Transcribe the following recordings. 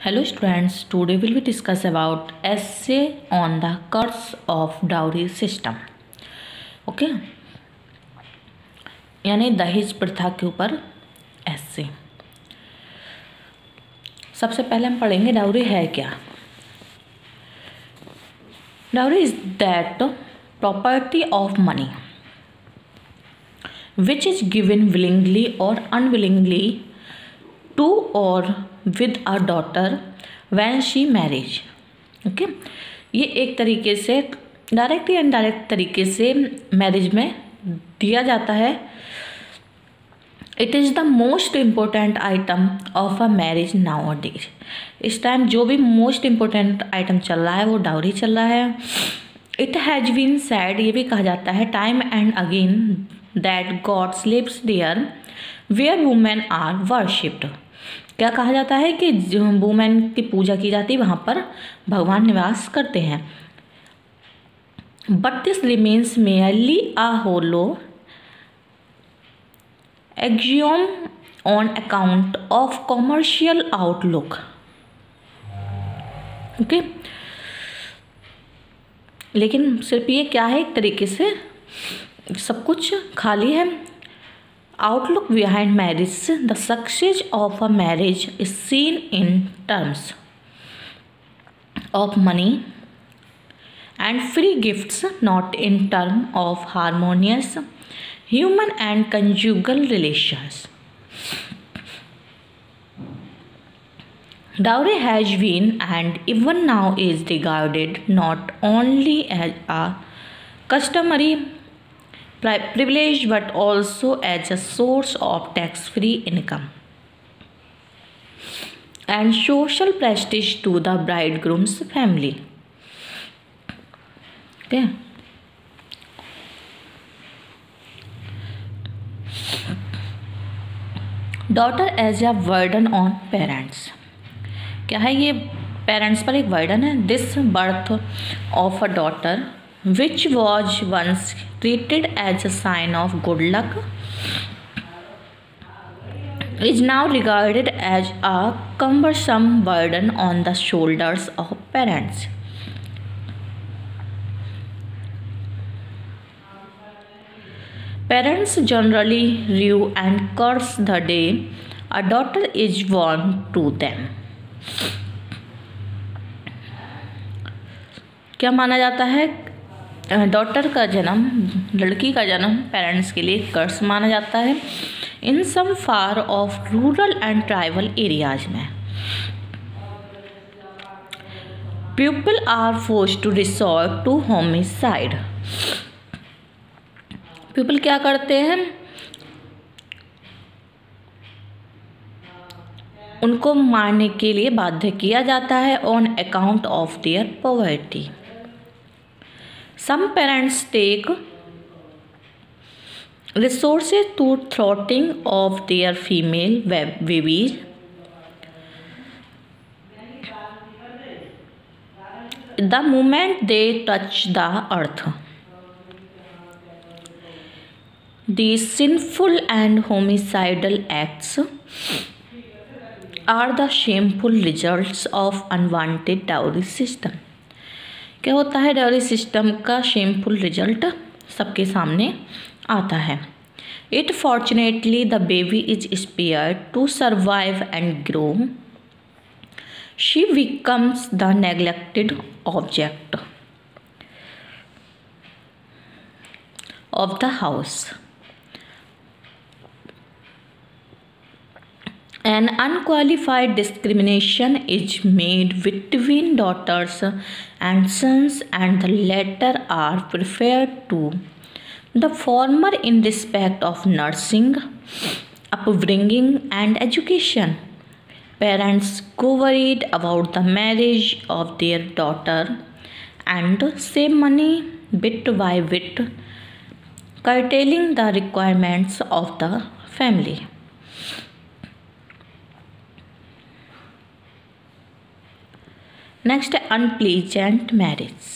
Hello students, today we will discuss about essay on the curse of dowry system. Okay यानी दहेज प्रथा के ऊपर essay. सबसे पहले हम पढ़ेंगे डाउरी है क्या. Dowry is that property of money which is given willingly or unwillingly to or with a daughter when she marries. Okay ये एक तरीके से डायरेक्ट या इनडायरेक्ट तरीके से मैरिज में दिया जाता है. It is the most important item of a marriage now days. इस टाइम जो भी मोस्ट इम्पोर्टेंट आइटम चल रहा है वो डाउरी चल रहा है. इट हैज़ बीन सैड, ये भी कहा जाता है time and again that gods lives there where women are worshipped. क्या कहा जाता है कि वुमेन की पूजा की जाती है, वहाँ पर भगवान निवास करते हैं. But this remains merely a hollow axiom on account of commercial outlook. Okay लेकिन सिर्फ ये क्या है, एक तरीके से सब कुछ खाली है. Outlook behind marriage, the success of a marriage is seen in terms of money and free gifts, not in terms of harmonious human and conjugal relations. Dowry has been and even now is regarded not only as a customary privilege but also as a source of tax-free income and social prestige to the bridegroom's family. Okay. Daughter as a burden on parents. क्या है ये parents पर एक burden है. This birth of a daughter which was once treated as a sign of good luck is now regarded as a cumbersome burden on the shoulders of parents. Parents generally rue and curse the day a daughter is born to them. क्या माना जाता है, daughter का जन्म, लड़की का जन्म parents के लिए कर्स माना जाता है. In some far of rural and tribal areas में people are forced to resort to homicide. People क्या करते हैं, उनको मारने के लिए बाध्य किया जाता है on account of their poverty. Some parents take resources to thwarting of their female babies. The moment they touch the earth. These sinful and homicidal acts are the shameful results of unwanted dowry system. क्या होता है, dowry system का shameful result सबके सामने आता है. It fortunately the baby is spared to survive and grow. She becomes the neglected object of the house. An unqualified discrimination is made between daughters and sons, and the latter are preferred to the former in respect of nursing, upbringing, and education. Parents go worried about the marriage of their daughter and save money bit by bit, curtailing the requirements of the family. Next, unpleasant marriage.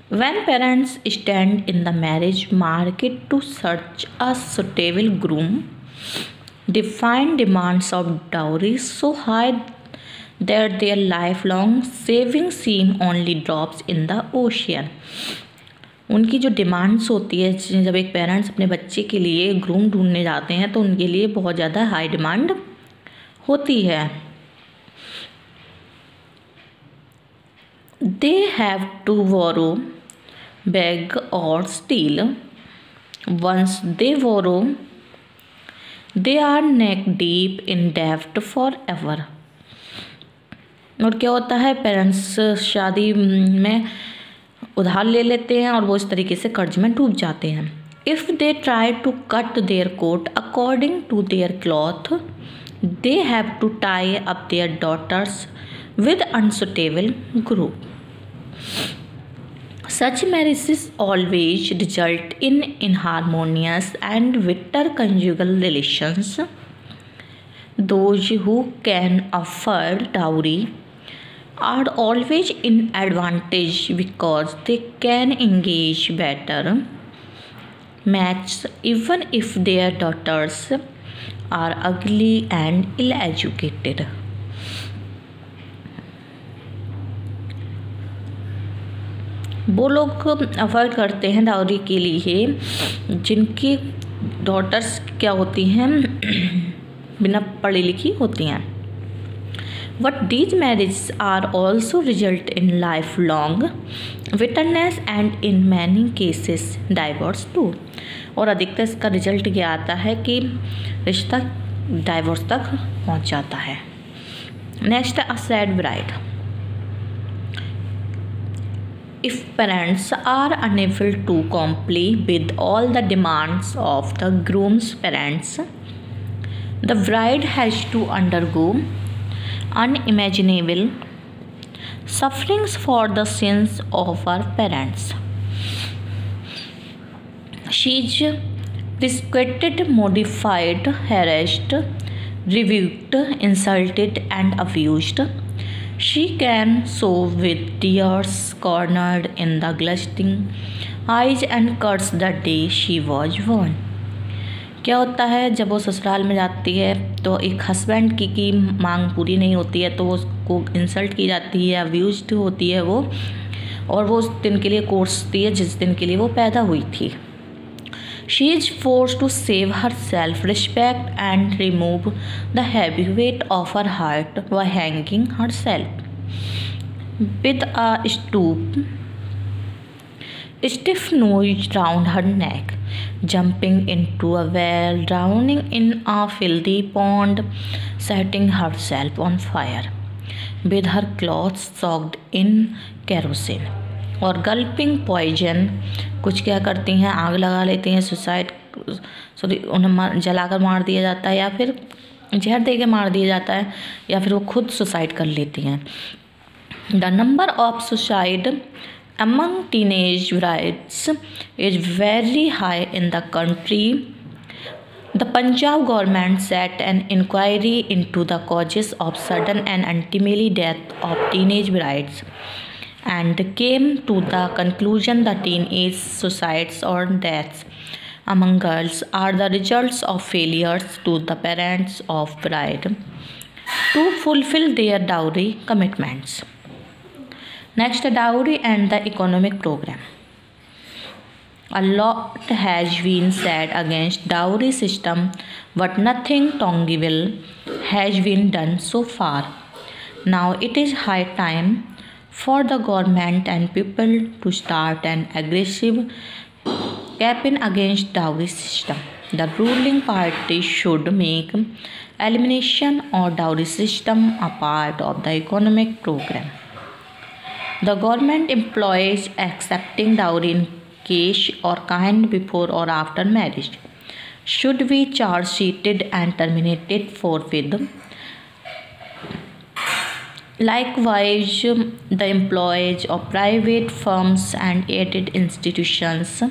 When parents stand in the marriage market to search a suitable groom, define demands of dowry so high that their lifelong savings seem only drops in the ocean. उनकी जो demands होती है, जब एक parents अपने बच्चे के लिए ग्रूम ढूंढने जाते हैं तो उनके लिए बहुत ज़्यादा हाई डिमांड होती है. They have to borrow, beg or steal. Once they borrow, they are neck deep in debt forever. और क्या होता है, पेरेंट्स शादी में उधार ले लेते हैं और वो इस तरीके से कर्ज में डूब जाते हैं. If they try to cut their coat according to their cloth, they have to tie up their daughters with unsuitable group. Such marriages always result in inharmonious and bitter conjugal relations. Those who can afford dowry are always in advantage because they can engage better matches even if their daughters are ugly and ill-educated. वो लोग avoid करते हैं dowry के लिए जिनकी daughters क्या होती हैं, बिना पढ़ी लिखी होती हैं. But these marriage are also result in life long bitterness and in many cases divorce too. और अधिकतर इसका रिजल्ट क्या आता है कि रिश्ता डाइवोर्स तक पहुंच जाता है. Next, a sad bride. If parents are unable to comply with all the demands of the groom's parents, the bride has to undergo unimaginable sufferings for the sins of her parents. She is ridiculed, modified, harassed, rebuked, insulted, and abused. She can sow with tears cornered in the glistening eyes and curse the day she was born. क्या होता है, जब वो ससुराल में जाती है तो एक हस्बैंड की मांग पूरी नहीं होती है तो वो उसको इंसल्ट की जाती है, अब्यूज्ड होती है वो, और वो उस दिन के लिए कोसती है जिस दिन के लिए वो पैदा हुई थी. She is forced to save her self-respect and remove the heavy weight of her heart by hanging herself with a stiff noose round her neck, jumping into a well, drowning in a filthy pond, setting herself on fire with her clothes soaked in kerosene, और गल्पिंग poison. कुछ क्या करती हैं, आग लगा लेती हैं, suicide उन्हें जलाकर मार दिया जाता है या फिर जहर दे के मार दिया जाता है या फिर वो खुद सुसाइड कर लेती हैं. The number of suicide among teenage brides is very high in the country. The Punjab government set an inquiry into the causes of sudden and untimely death of teenage brides and came to the conclusion that teenage suicides or deaths among girls are the results of failures to the parents of bride to fulfill their dowry commitments. Next, dowry and the economic program. A lot has been said against dowry system, but nothing tangible has been done so far. Now it is high time for the government and people to start an aggressive campaign against dowry system. The ruling party should make elimination of dowry system a part of the economic program. The government employs accepting dowry in cash or kind before or after marriage should be charge sheeted and terminated forthwith. Likewise, the employees of private firms and aided institutions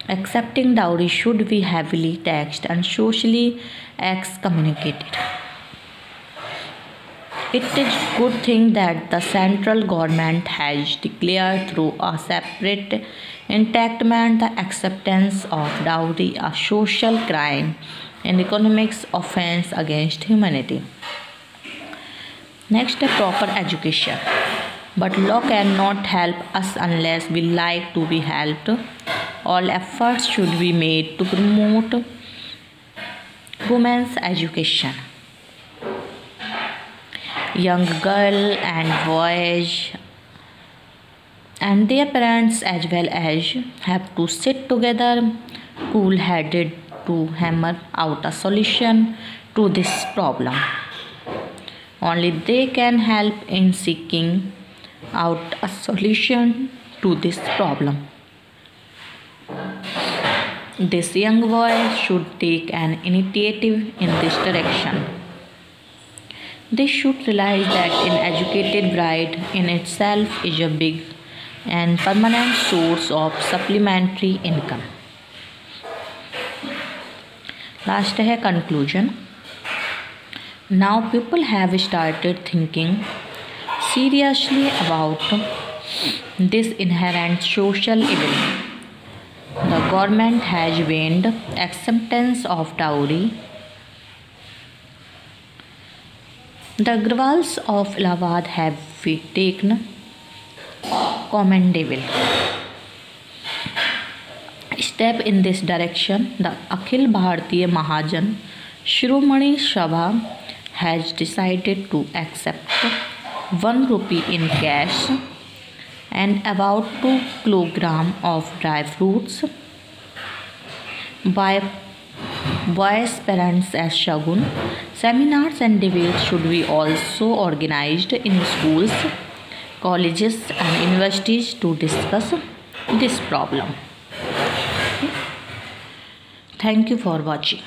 accepting dowry should be heavily taxed and socially excommunicated. It is a good thing that the central government has declared through a separate enactment the acceptance of dowry a social crime and economics offense against humanity. Next, a proper education. But law cannot help us unless we like to be helped. All efforts should be made to promote women's education. Young girls and boys and their parents as well as have to sit together cool-headed to hammer out a solution to this problem. Only they can help in seeking out a solution to this problem. This young boy should take an initiative in this direction. They should realize that an educated bride in itself is a big and permanent source of supplementary income. Last है conclusion. Now people have started thinking seriously about this inherent social evil. The government has gained acceptance of dowry. The Agrawals of Allahabad have taken commendable step in this direction. The Akhil Bharatiya Mahajan Shiromani Sabha has decided to accept 1 rupee in cash and about 2 kilograms of dry fruits by boys' parents as shagun. Seminars and debates should be also organized in schools, colleges and universities to discuss this problem. Thank you for watching.